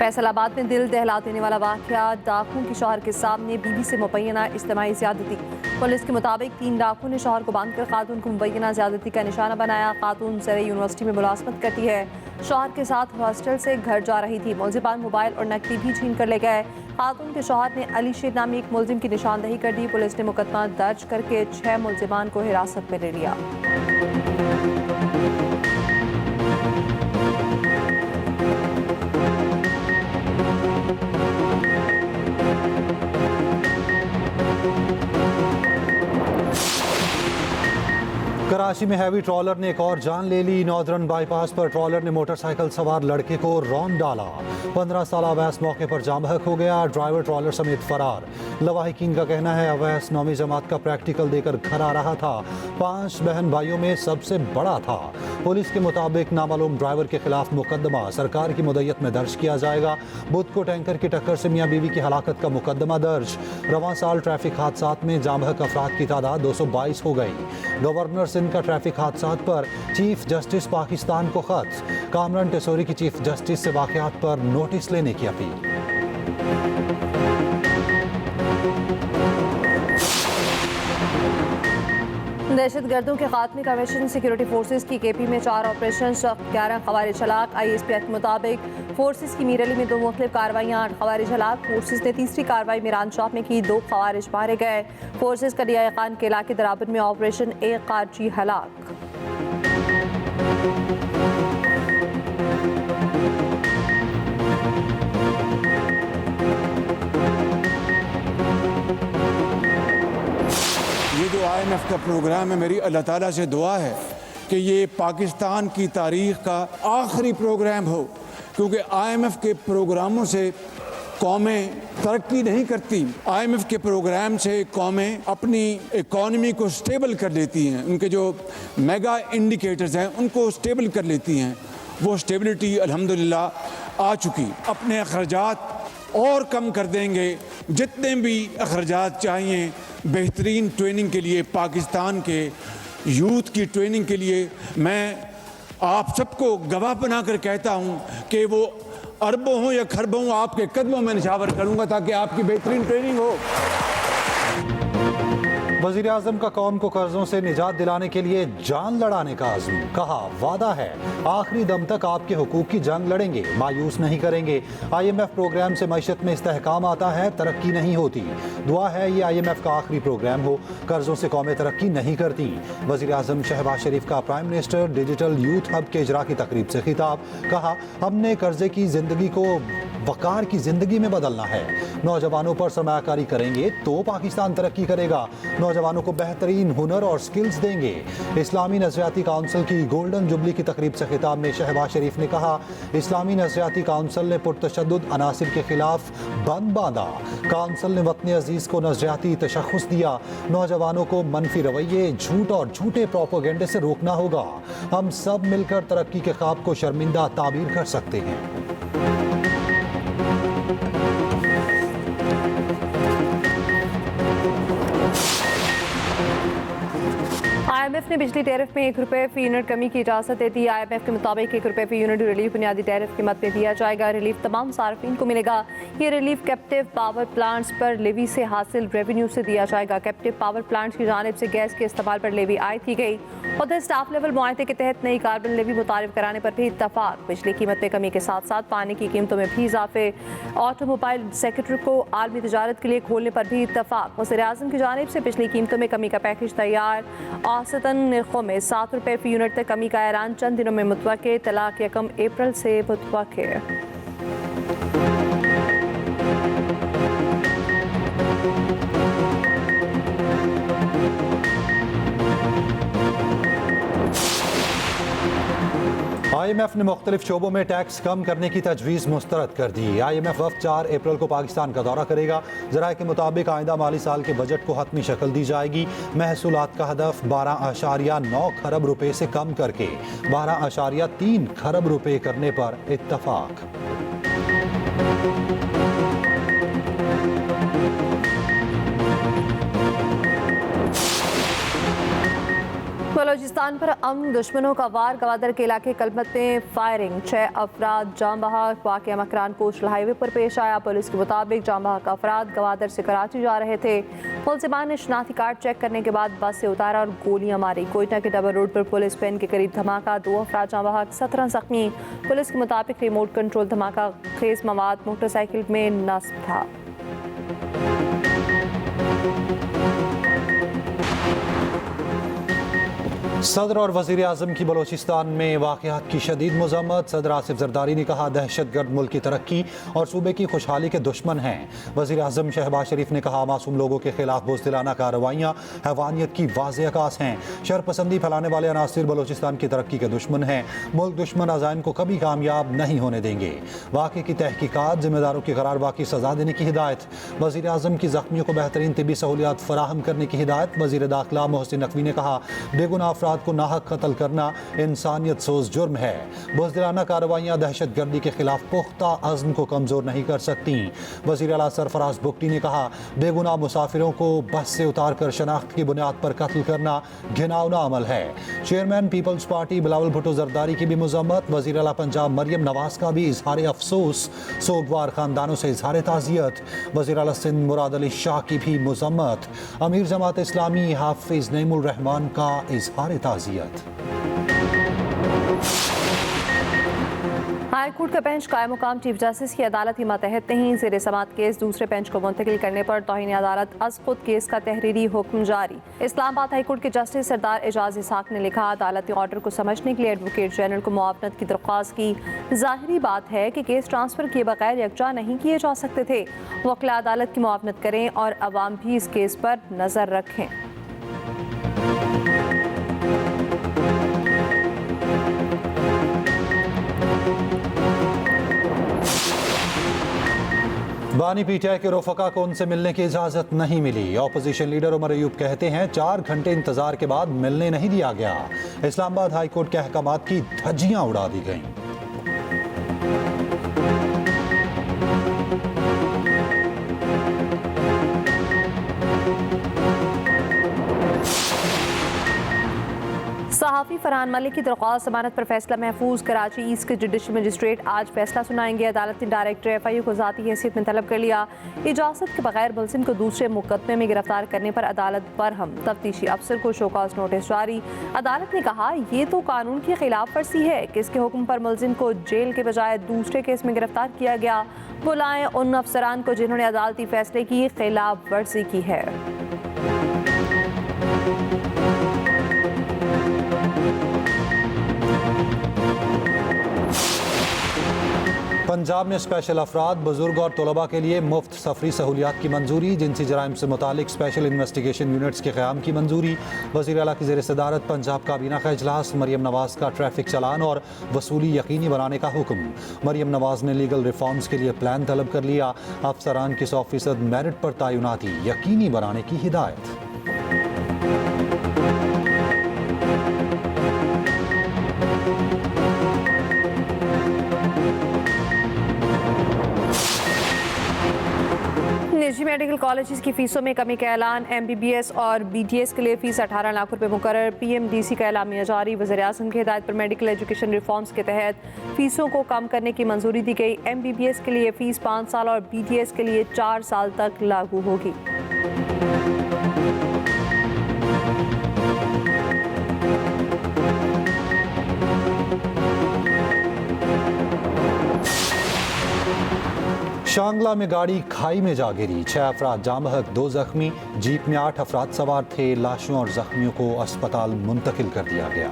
फैसलाबाद में दिल दहला देने वाला वाकया, डाकुओं की शौहर के सामने बीवी से मुबैना इज्तिमाई ज्यादती। पुलिस के मुताबिक 3 डाकुओं ने शौहर को बांधकर खातून को मुबैना ज्यादती का निशाना बनाया। खातून सरे यूनिवर्सिटी में मुलाजमत करती है, शौहर के साथ हॉस्टल से घर जा रही थी। मुलजिमान मोबाइल और नकदी भी छीन कर ले गए। खातून के शौहर ने अली शेर नामी एक मुलजिम की निशानदही कर दी। पुलिस ने मुकदमा दर्ज करके 6 मुलजिमान को हिरासत में ले लिया। कराची में हैवी ट्रॉलर ने एक और जान ले ली। नॉर्दर्न बाईपास पर ट्रॉलर ने मोटरसाइकिल सवार लड़के को रौंद डाला। 15 साल अवैस मौके पर जाम बहक हो गया। ड्राइवर ट्रॉलर समेत फरार। लवाहिकीन का कहना है अवैस 9वीं जमात का प्रैक्टिकल देकर घर आ रहा था। 5 बहन भाइयों में सबसे बड़ा था। पुलिस के मुताबिक नामालूम ड्राइवर के खिलाफ मुकदमा सरकार की मुद्दत में दर्ज किया जाएगा। बुध को टैंकर की टक्कर से मियाँ बीवी की हलाकत का मुकदमा दर्ज। रवां साल ट्रैफिक हादसात में जाम बहक अफराद की तादाद 222 हो गई। गवर्नर सिंध का ट्रैफिक हादसात पर चीफ जस्टिस पाकिस्तान को खत। कामरान टेसोरी की चीफ जस्टिस से वाकयात पर नोटिस लेने की अपील। दहशतगर्दों के खात्मे का मिशन, सिक्योरिटी फोर्सेज की केपी में 4 ऑपरेशन, 11 खवारिज हलाक। ISPF के मुताबिक फोर्सेज की मीरली में 2 मुख्तलिफ कार्रवाइयाँ, 8 खवारिज हलाक। फोर्सेज ने तीसरी कार्रवाई मीरान चौक में की, 2 खवारिज मारे गए। फोर्सेज का डिया खान के इलाके दराबन में ऑपरेशन, 1 कारजी हलाक। ये जो IMF का प्रोग्राम है, मेरी अल्लाह ताला से दुआ है कि ये पाकिस्तान की तारीख का आखिरी प्रोग्राम हो, क्योंकि IMF के प्रोग्रामों से कौमें तरक्की नहीं करती। IMF के प्रोग्राम से कौमें अपनी इकॉनमी को स्टेबल कर लेती हैं। उनके जो मेगा इंडिकेटर्स हैं उनको स्टेबल कर लेती हैं। वो स्टेबिलिटी अल्हम्दुलिल्लाह आ चुकी। अपने अखराजात और कम कर देंगे। जितने भी अखराजात चाहिए बेहतरीन ट्रेनिंग के लिए, पाकिस्तान के यूथ की ट्रेनिंग के लिए, मैं आप सबको गवाह बनाकर कहता हूं कि वो अरबों हो या खरबों आपके कदमों में निछावर करूंगा ताकि आपकी बेहतरीन ट्रेनिंग हो। वज़ीर आज़म का कौम को कर्जों से निजात दिलाने के लिए जान लड़ाने का आज़म। कहा वादा है आखिरी दम तक आपके हुकूक की जंग लड़ेंगे, मायूस नहीं करेंगे। IMF प्रोग्राम से मईशत में इस्तेहकाम आता है, तरक्की नहीं होती। दुआ है ये IMF का आखिरी प्रोग्राम हो, कर्जों से कौमें तरक्की नहीं करती। वज़ीर आज़म शहबाज शरीफ का prime minister digital youth hub के इजरा की तकरीब से खिताब। कहा हमने कर्जे की जिंदगी को वकार की जिंदगी में बदलना है। नौजवानों पर सरमायाकारी करेंगे तो पाकिस्तान तरक्की करेगा। नौजवानों को बेहतरीन हुनर और स्किल्स देंगे। इस्लामी नज़रियाती काउंसिल की गोल्डन जुबली की तकरीब से खिताब में शहबाज शरीफ ने कहा इस्लामी नज़रियाती काउंसिल ने पुरतशद्दुद अनासिर के खिलाफ बंद बांधा। काउंसिल ने वतन अजीज़ को नज़रियाती तशख़्ख़ुस दिया। नौजवानों को मनफी रवैये, झूठ और झूठे प्रोपोगेंडे से रोकना होगा। हम सब मिलकर तरक्की के ख्वाब को शर्मिंदा ताबीर कर सकते हैं। IMF ने बिजली टैरिफ में ₹1 फी यूनिट कमी की इजाज़त दे दी। IMF के मुताबिक ₹1 फी यूनिट रिलीफ बुनियादी टैरिफ कीमत में दिया जाएगा। रिलीफ तमाम सार्फिन को मिलेगा। ये रिलीफ कैप्टिव पावर प्लांट्स पर लेवी से हासिल रेवेन्यू से दिया जाएगा। कैप्टिव पावर प्लांट्स की जानिब से गैस के इस्तेमाल पर लेवी आयद की गई। खुद स्टाफ लेवल मुआहदे के तहत नई कार्बन लेवी मुतारिफ कराने पर भी इत्तफाक। बिजली कीमत में कमी के साथ साथ पानी की कीमतों में भी इजाफे। ऑटोमोबाइल सेक्टर को आलमी तजारत के लिए खोलने पर भी इत्तफाक। वज़ीर आज़म की जानिब से बिजली कीमतों में कमी का पैकेज तैयार। औसतन निर्खों में ₹7 फी यूनिट तक कमी का ऐलान चंद दिनों में मुतवक्के। तलाक 1 अप्रैल से मुतवक्के। IMF ने मुख्तलिफ शोबों में टैक्स कम करने की तजवीज़ मुस्तरद कर दी। IMF वफ़द 4 अप्रैल को पाकिस्तान का दौरा करेगा। ज़राए के मुताबिक आइंदा माली साल के बजट को हतमी शक्ल दी जाएगी। महसूलात का हदफ 12.9 खरब रुपए से कम करके 12.3 खरब रुपए करने पर इत्तफाक। बलोचिस्तान पर अमन दुश्मनों का वार। गवादर के इलाके कलमत में फायरिंग, 6 अफराद जाम बहक। वाक़या मकरान कोस्टल हाईवे पर पेश आया। पुलिस के मुताबिक जाम बहक अफराद गवादर से कराची जा रहे थे। मुलजिमान ने शनाख्ती कार्ड चेक करने के बाद बस से उतारा और गोलियां मारी। कोयटा के डबल रोड पर पुलिस पेन के करीब धमाका, 2 अफराद जाम बहक, 17 जख्मी। पुलिस के मुताबिक रिमोट कंट्रोल धमाका खेज मवाद मोटरसाइकिल में नस्ब था। सदर और वज़ीर आज़म की बलोचिस्तान में वाक़यात की शदीद मज़म्मत। सदर आसिफ ज़रदारी ने कहा, दहशतगर्द मुल्क की तरक्की और सूबे की खुशहाली के दुश्मन हैं। वज़ीर आज़म शहबाज शरीफ ने कहा, मासूम लोगों के खिलाफ बुज़दिलाना कार्रवाइयाँ हैवानियत की वाज़ेह अक्कास हैं। शरपसंदी फैलाने वाले अनासिर बलोचिस्तान की तरक्की के दुश्मन हैं। मुल्क दुश्मन अज़ाइम को कभी कामयाब नहीं होने देंगे। वाक़े की तहकीकात, जिम्मेदारों की करार वाक़ई सज़ा देने की हिदायत। वज़ीर आज़म की ज़ख्मियों को बेहतरीन तिबी सहूलियात फराहम करने की हिदायत। वज़ीर दाखिला मोहसिन नकवी ने कहा, बेगुनाह अफराद को नाहक कत्ल करना इंसानियत सोज जुर्म है। बुज़दिलाना कार्रवाइयाँ दहशत गर्दी के खिलाफ पुख्ता अज़्म को कमज़ोर नहीं कर सकती। वज़ीर आला सरफराज बुगटी ने कहा, बेगुनाह मुसाफिरों को बस से उतार कर शनाख्त की बुनियाद पर कत्ल करना घिनौना अमल है। Chairman peoples party Bilawal Bhutto Zardari की भी मज़म्मत। वज़ीर आला पंजाब मरियम नवाज का भी इजहार अफसोस, सोगवार खानदानों से इजहार ताज़ियत। वज़ीर आला सिंध मुराद अली शाह की भी मज़म्मत। अमीर जमात इस्लामी हाफिज नईमुल रहमान का इजहार ताज़ियत। हाई कोर्ट का बेंच कायम मुकाम चीफ जस्टिस की अदालत ही मातहत नहीं। ज़ेर समात केस दूसरे बेंच को मुंतकिल करने पर तौहीन अदालत अज़-खुद केस का तहरीरी हुक्म जारी। इस्लामाबाद हाई कोर्ट के जस्टिस सरदार एजाज इसाक ने लिखा, अदालती ऑर्डर को समझने के लिए एडवोकेट जनरल को मुआवनत की दरख्वास्त की। ज़ाहिरी बात है कि केस ट्रांसफ़र किए बगैर यकजा नहीं किए जा सकते थे। वकील अदालत की मुआवनत करें और अवाम भी इस केस पर नज़र रखें। बानी पीटीआई के रफ़का को उनसे मिलने की इजाज़त नहीं मिली। अपोजिशन लीडर उमर अयूब कहते हैं, 4 घंटे इंतजार के बाद मिलने नहीं दिया गया। इस्लामाबाद हाई कोर्ट के अहकामात की धज्जियां उड़ा दी गईं। सहाफ़ी फरहान मलिक की दरख्वास्त ज़मानत पर फैसला महफूज। कराची ईस्ट के जुडिशल मजिस्ट्रेट आज फैसला सुनाएंगे। अदालत ने डायरेक्टर FIU को ज़ाती हैसियत में तलब कर लिया। इजाज़त के बगैर मुलजिम को दूसरे मुकदमे में गिरफ्तार करने पर अदालत बरहम। तफ्तीशी अफसर को शोकॉज नोटिस जारी। अदालत ने कहा, ये तो कानून की खिलाफ वर्जी है कि इसके हुक्म पर मुलजिम को जेल के बजाय दूसरे केस में गिरफ्तार किया गया। बुलाएं उन अफसरान को जिन्होंने अदालती फैसले की खिलाफ वर्जी की है। पंजाब में स्पेशल अफराद, बुजुर्ग और तलबा के लिए मुफ्त सफरी सहूलियात की मंजूरी। जिनसी जराइम से मुतालिक स्पेशल इन्वेस्टिगेशन यूनिट्स के क़याम की मंजूरी। वज़ीर आला की ज़ेर सदारत पंजाब काबीना का इजलास। मरियम नवाज का ट्रैफिक चलान और वसूली यकीनी बनाने का हुक्म। मरियम नवाज ने लीगल रिफॉर्म्स के लिए प्लान तलब कर लिया। अफसरान की 100% मेरिट पर तैनाती यकीनी बनाने की हिदायत। निजी मेडिकल कॉलेज की फीसों में कमी का ऐलान। MBBS और BDS के लिए फीस 18 लाख रुपए मुकर्रर। PMDC का एलामिया जारी। वज़ीर आज़म की हिदायत पर मेडिकल एजुकेशन रिफॉर्म्स के तहत फीसों को कम करने की मंजूरी दी गई। MBBS के लिए फीस 5 साल और BDS के लिए 4 साल तक लागू होगी। शांगला में गाड़ी खाई में जा गिरी। 6 अफराद जाम बहक, 2 जख्मी। जीप में 8 अफराद सवार थे। लाशों और जख्मियों को अस्पताल मुंतकिल कर दिया गया।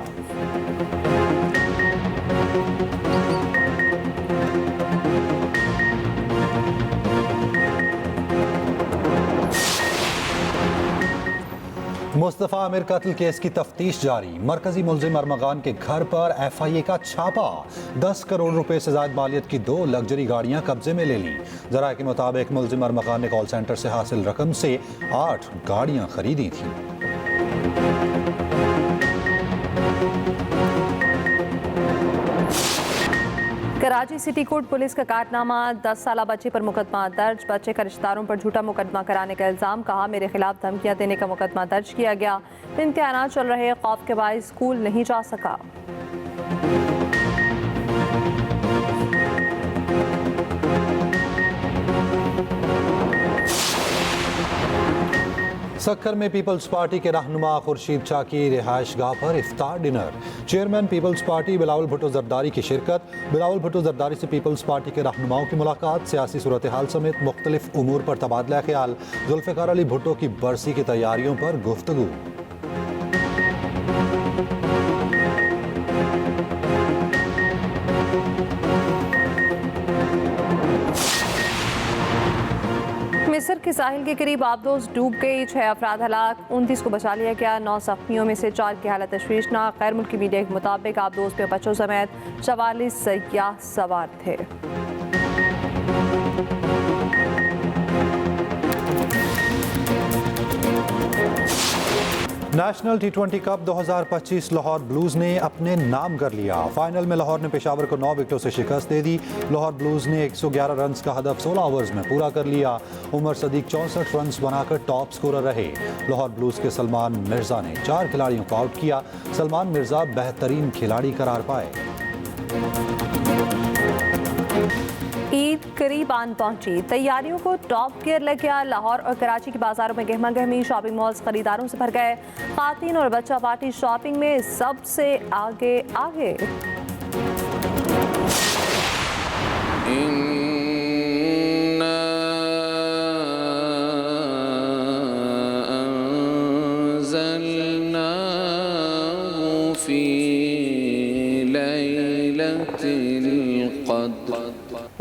मुस्तफ़ा आमिर कत्ल केस की तफ्तीश जारी। मरकजी मुलजिम अरमगान के घर पर FIA का छापा। 10 करोड़ रुपए से ज्यादा मालियत की 2 लग्जरी गाड़ियां कब्जे में ले ली। जराये के मुताबिक मुलजिम अरमगान ने कॉल सेंटर से हासिल रकम से 8 गाड़ियां खरीदी थी। कराची सिटी कोर्ट पुलिस का कारनामा, 10 साला बच्चे पर मुकदमा दर्ज। बच्चे का रिश्तेदारों पर झूठा मुकदमा कराने का इल्ज़ाम, कहा मेरे खिलाफ धमकियां देने का मुकदमा दर्ज किया गया। इम्तिहानात चल रहे, खौफ के बायस स्कूल नहीं जा सका। सक्खर में पीपल्स पार्टी के रहनुमा खुर्शीद शाह की रिहाइश गाह पर इफ्तार dinner. Chairman peoples party Bilawal Bhutto Zardari की शिरकत। बिलावल भुट्टो जरदारी से पीपल्स पार्टी के रहनुमाओं की मुलाकात, सियासी सूरत हाल समेत मुख्तलिफ उमूर पर तबादला ख्याल। जुल्फ़िकार अली भुट्टो की बरसी की तैयारियों पर गुफ्तगू। मिस्र के साहिल के करीब आबदोज डूब गई, 6 अफराद हलाक, 29 को बचा लिया गया। 9 जख्मियों में से 4 की हालत तशवीशनाक। गैर मुल्की मीडिया के मुताबिक आबदोज पे बच्चों समेत 44 सयाह सवार थे। National T20 cup 2025 Lahore blues ने अपने नाम कर लिया। फाइनल में लाहौर ने पेशावर को 9 विकेटों से शिकस्त दे दी। लाहौर ब्लूज ने 111 रन का हदफ 16 ओवर्स में पूरा कर लिया। उमर सदीक 64 रन बनाकर टॉप स्कोरर रहे। लाहौर ब्लूज के सलमान मिर्जा ने 4 खिलाड़ियों को आउट किया। सलमान मिर्जा बेहतरीन खिलाड़ी करार पाए। ईद करीब आन पहुंची, तैयारियों को टॉप गियर लग गया। लाहौर और कराची के बाजारों में गहमा गहमी, शॉपिंग मॉल्स खरीदारों से भर गए। खातीन और बच्चा पार्टी शॉपिंग में सबसे आगे आगे।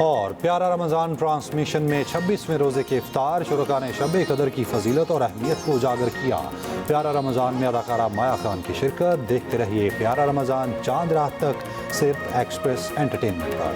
और प्यारा रमज़ान ट्रांसमिशन में 26वें रोज़े के इफ्तार, शुरका ने शब कदर की फजीलत और अहमियत को उजागर किया। प्यारा रमज़ान में अदाकारा माया खान की शिरकत। देखते रहिए प्यारा रमज़ान चांद रात तक, सिर्फ एक्सप्रेस एंटरटेनमेंट पर।